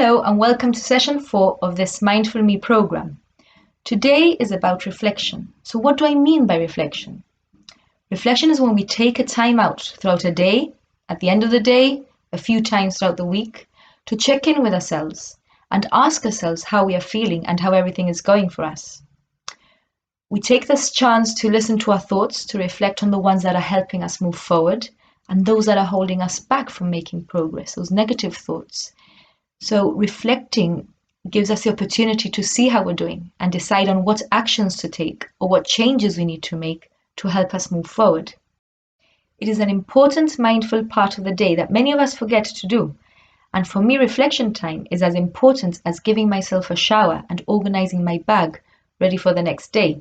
Hello and welcome to session 4 of this Mindful Me program. Today is about reflection. So what do I mean by reflection? Reflection is when we take a time out throughout a day, at the end of the day, a few times throughout the week, to check in with ourselves and ask ourselves how we are feeling and how everything is going for us. We take this chance to listen to our thoughts, to reflect on the ones that are helping us move forward and those that are holding us back from making progress, those negative thoughts. So reflecting gives us the opportunity to see how we're doing and decide on what actions to take or what changes we need to make to help us move forward. It is an important mindful part of the day that many of us forget to do. And for me, reflection time is as important as giving myself a shower and organizing my bag ready for the next day,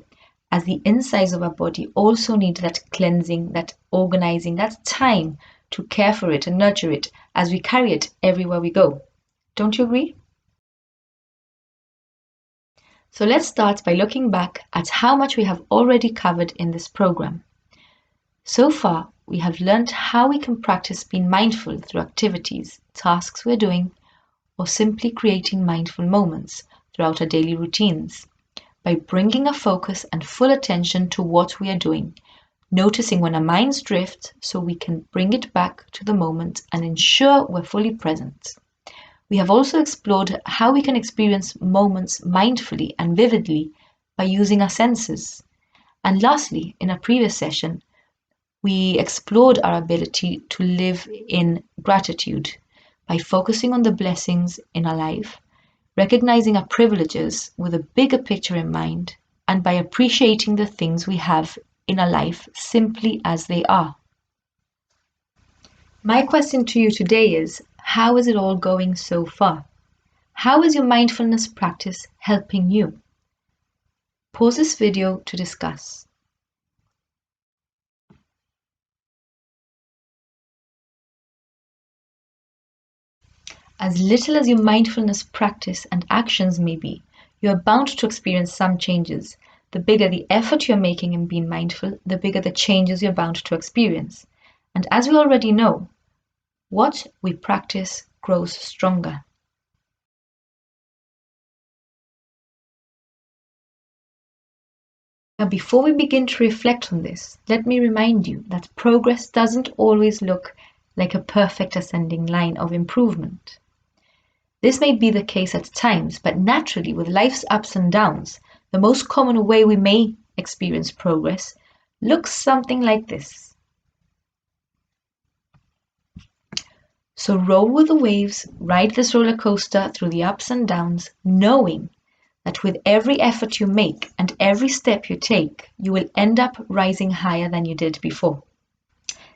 as the insides of our body also need that cleansing, that organizing, that time to care for it and nurture it as we carry it everywhere we go. Don't you agree? So let's start by looking back at how much we have already covered in this program. So far, we have learned how we can practice being mindful through activities, tasks we're doing, or simply creating mindful moments throughout our daily routines by bringing our focus and full attention to what we are doing, noticing when our minds drift so we can bring it back to the moment and ensure we're fully present. We have also explored how we can experience moments mindfully and vividly by using our senses. And lastly, in a previous session, we explored our ability to live in gratitude by focusing on the blessings in our life, recognizing our privileges with a bigger picture in mind, and by appreciating the things we have in our life simply as they are. My question to you today is, how is it all going so far? How is your mindfulness practice helping you? Pause this video to discuss. As little as your mindfulness practice and actions may be, you are bound to experience some changes. The bigger the effort you're making in being mindful, the bigger the changes you're bound to experience. And as we already know, what we practice grows stronger. Now, before we begin to reflect on this, let me remind you that progress doesn't always look like a perfect ascending line of improvement. This may be the case at times, but naturally, with life's ups and downs, the most common way we may experience progress looks something like this. So roll with the waves, ride this roller coaster through the ups and downs, knowing that with every effort you make and every step you take, you will end up rising higher than you did before.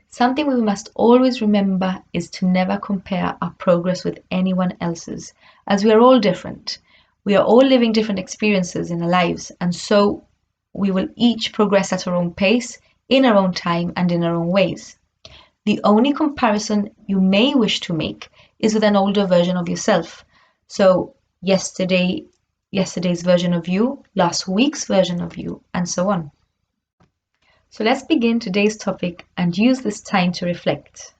Something we must always remember is to never compare our progress with anyone else's, as we are all different. We are all living different experiences in our lives, and so we will each progress at our own pace, in our own time, and in our own ways. The only comparison you may wish to make is with an older version of yourself. So yesterday's version of you, last week's version of you, and so on. So let's begin today's topic and use this time to reflect.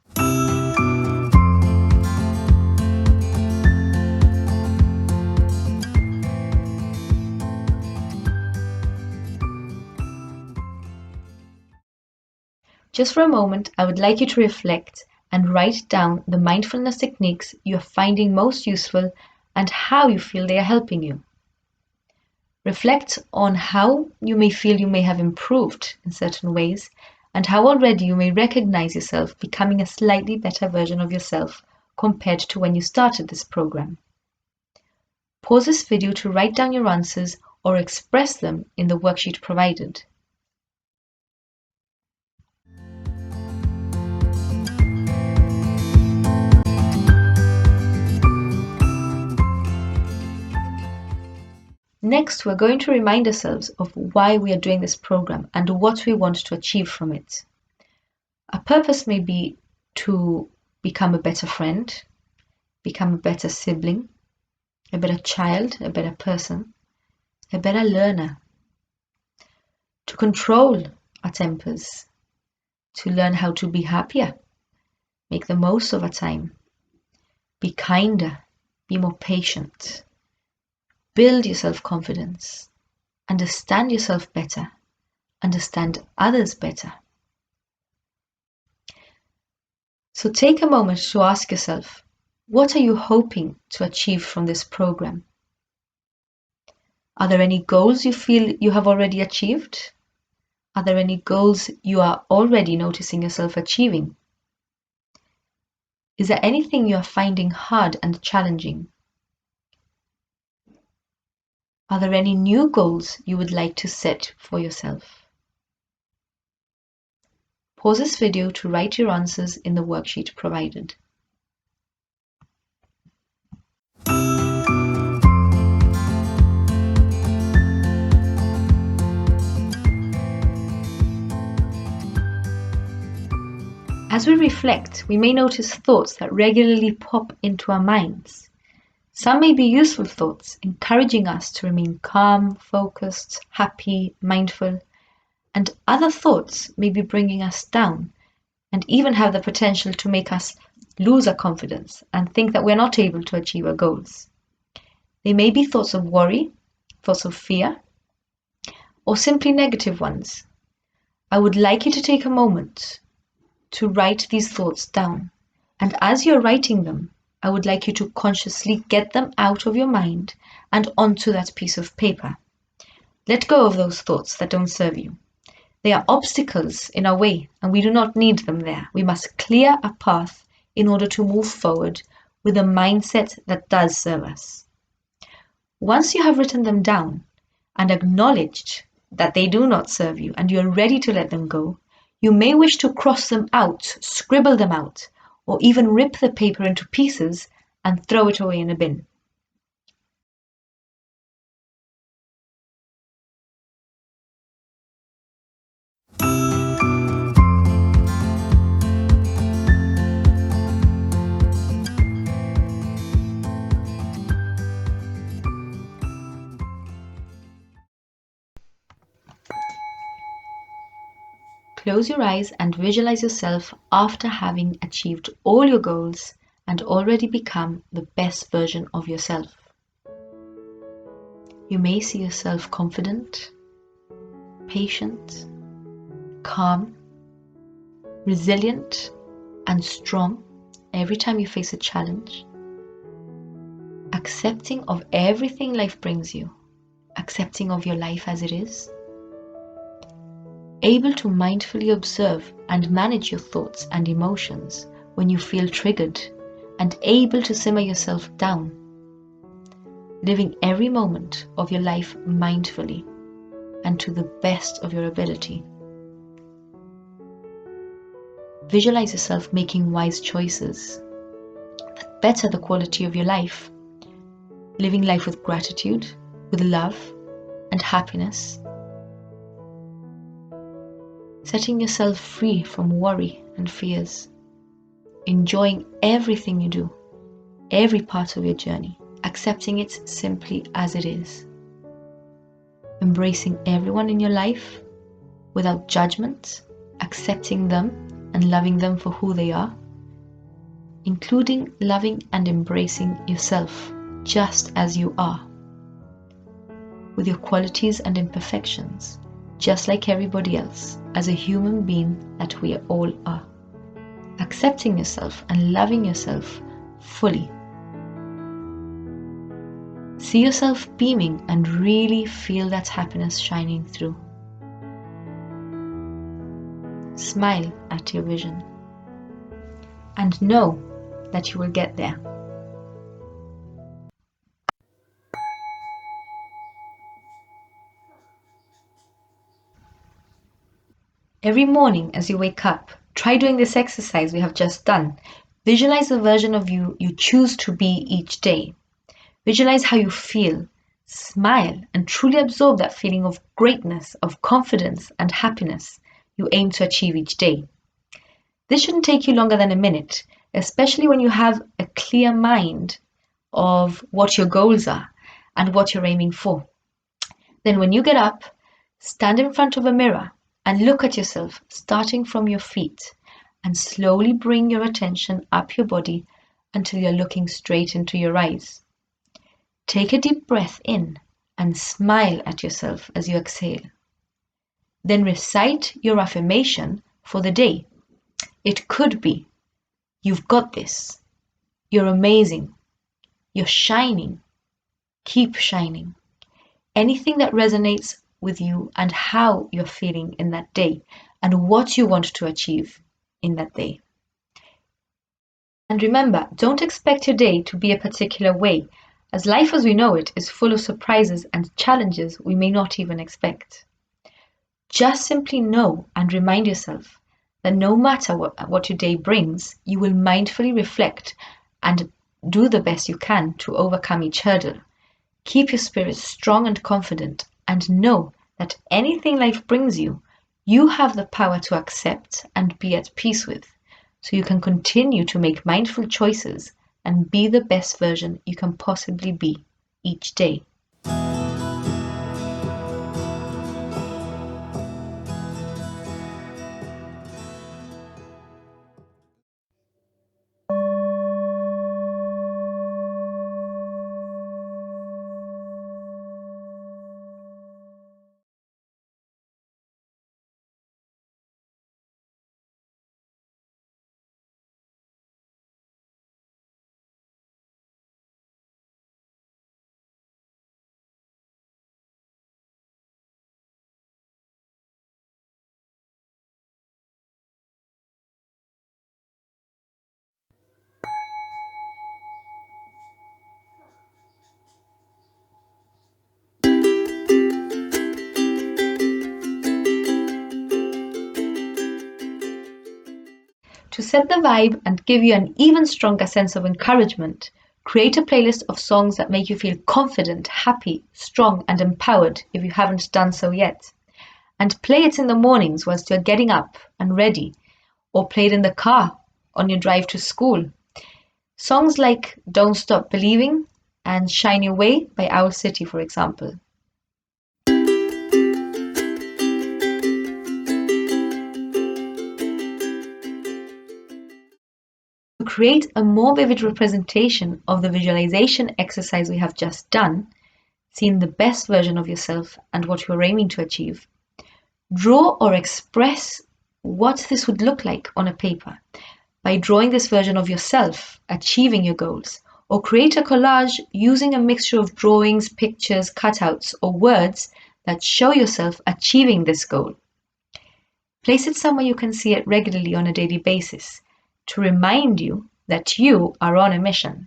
Just for a moment, I would like you to reflect and write down the mindfulness techniques you are finding most useful and how you feel they are helping you. Reflect on how you may feel you may have improved in certain ways and how already you may recognize yourself becoming a slightly better version of yourself compared to when you started this program. Pause this video to write down your answers or express them in the worksheet provided. Next, we're going to remind ourselves of why we are doing this program and what we want to achieve from it. Our purpose may be to become a better friend, become a better sibling, a better child, a better person, a better learner, to control our tempers, to learn how to be happier, make the most of our time, be kinder, be more patient, build your self-confidence, understand yourself better, understand others better. So take a moment to ask yourself, what are you hoping to achieve from this program? Are there any goals you feel you have already achieved? Are there any goals you are already noticing yourself achieving? Is there anything you are finding hard and challenging? Are there any new goals you would like to set for yourself? Pause this video to write your answers in the worksheet provided. As we reflect, we may notice thoughts that regularly pop into our minds. Some may be useful thoughts, encouraging us to remain calm, focused, happy, mindful, and other thoughts may be bringing us down and even have the potential to make us lose our confidence and think that we're not able to achieve our goals. They may be thoughts of worry, thoughts of fear, or simply negative ones. I would like you to take a moment to write these thoughts down. And as you're writing them, I would like you to consciously get them out of your mind and onto that piece of paper. Let go of those thoughts that don't serve you. They are obstacles in our way and we do not need them there. We must clear a path in order to move forward with a mindset that does serve us. Once you have written them down and acknowledged that they do not serve you and you are ready to let them go, you may wish to cross them out, scribble them out, or even rip the paper into pieces and throw it away in a bin. Close your eyes and visualize yourself after having achieved all your goals and already become the best version of yourself. You may see yourself confident, patient, calm, resilient, and strong every time you face a challenge, accepting of everything life brings you, accepting of your life as it is, able to mindfully observe and manage your thoughts and emotions when you feel triggered, and able to simmer yourself down, living every moment of your life mindfully and to the best of your ability. Visualize yourself making wise choices that better the quality of your life, living life with gratitude, with love and happiness, setting yourself free from worry and fears, enjoying everything you do, every part of your journey, accepting it simply as it is, embracing everyone in your life without judgment, accepting them and loving them for who they are, including loving and embracing yourself just as you are, with your qualities and imperfections, just like everybody else, as a human being that we all are. Accepting yourself and loving yourself fully. See yourself beaming and really feel that happiness shining through. Smile at your vision and know that you will get there. Every morning as you wake up, try doing this exercise we have just done. Visualize the version of you choose to be each day. Visualize how you feel, smile, and truly absorb that feeling of greatness, of confidence and happiness you aim to achieve each day. This shouldn't take you longer than a minute, especially when you have a clear mind of what your goals are and what you're aiming for. Then when you get up, stand in front of a mirror and look at yourself starting from your feet and slowly bring your attention up your body until you're looking straight into your eyes. Take a deep breath in and smile at yourself as you exhale. Then recite your affirmation for the day. It could be, "You've got this. You're amazing. You're shining. Keep shining." Anything that resonates with you and how you're feeling in that day and what you want to achieve in that day. And remember, don't expect your day to be a particular way, as life as we know it is full of surprises and challenges we may not even expect. Just simply know and remind yourself that no matter what your day brings, you will mindfully reflect and do the best you can to overcome each hurdle. Keep your spirit strong and confident, and know that anything life brings you, you have the power to accept and be at peace with, so you can continue to make mindful choices and be the best version you can possibly be each day. To set the vibe and give you an even stronger sense of encouragement, create a playlist of songs that make you feel confident, happy, strong, and empowered if you haven't done so yet. And play it in the mornings whilst you're getting up and ready, or play it in the car on your drive to school. Songs like "Don't Stop Believing" and "Shine Your Way" by Owl City, for example. To create a more vivid representation of the visualization exercise we have just done, seeing the best version of yourself and what you're aiming to achieve, draw or express what this would look like on a paper by drawing this version of yourself achieving your goals, or create a collage using a mixture of drawings, pictures, cutouts, or words that show yourself achieving this goal. Place it somewhere you can see it regularly on a daily basis to remind you that you are on a mission.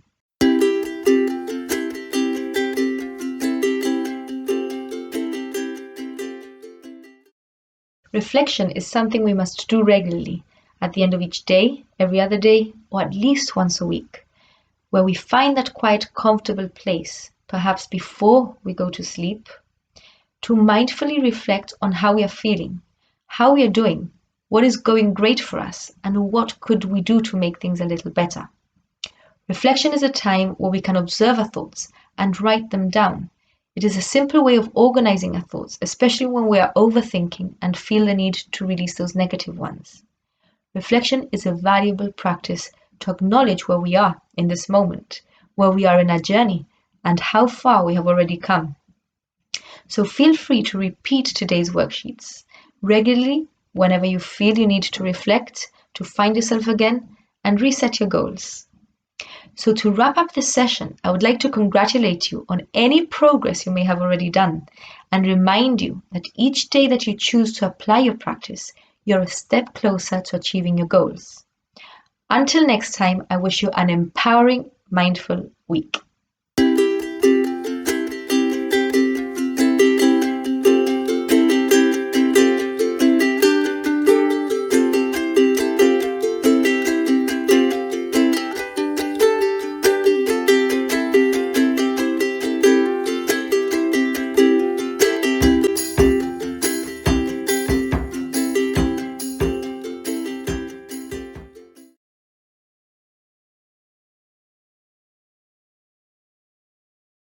Reflection is something we must do regularly, at the end of each day, every other day, or at least once a week, where we find that quiet, comfortable place, perhaps before we go to sleep, to mindfully reflect on how we are feeling, how we are doing, what is going great for us, and what could we do to make things a little better. Reflection is a time where we can observe our thoughts and write them down. It is a simple way of organizing our thoughts, especially when we are overthinking and feel the need to release those negative ones. Reflection is a valuable practice to acknowledge where we are in this moment, where we are in our journey, and how far we have already come. So feel free to repeat today's worksheets regularly whenever you feel you need to reflect, to find yourself again, and reset your goals. So to wrap up this session, I would like to congratulate you on any progress you may have already done, and remind you that each day that you choose to apply your practice, you're a step closer to achieving your goals. Until next time, I wish you an empowering, mindful week.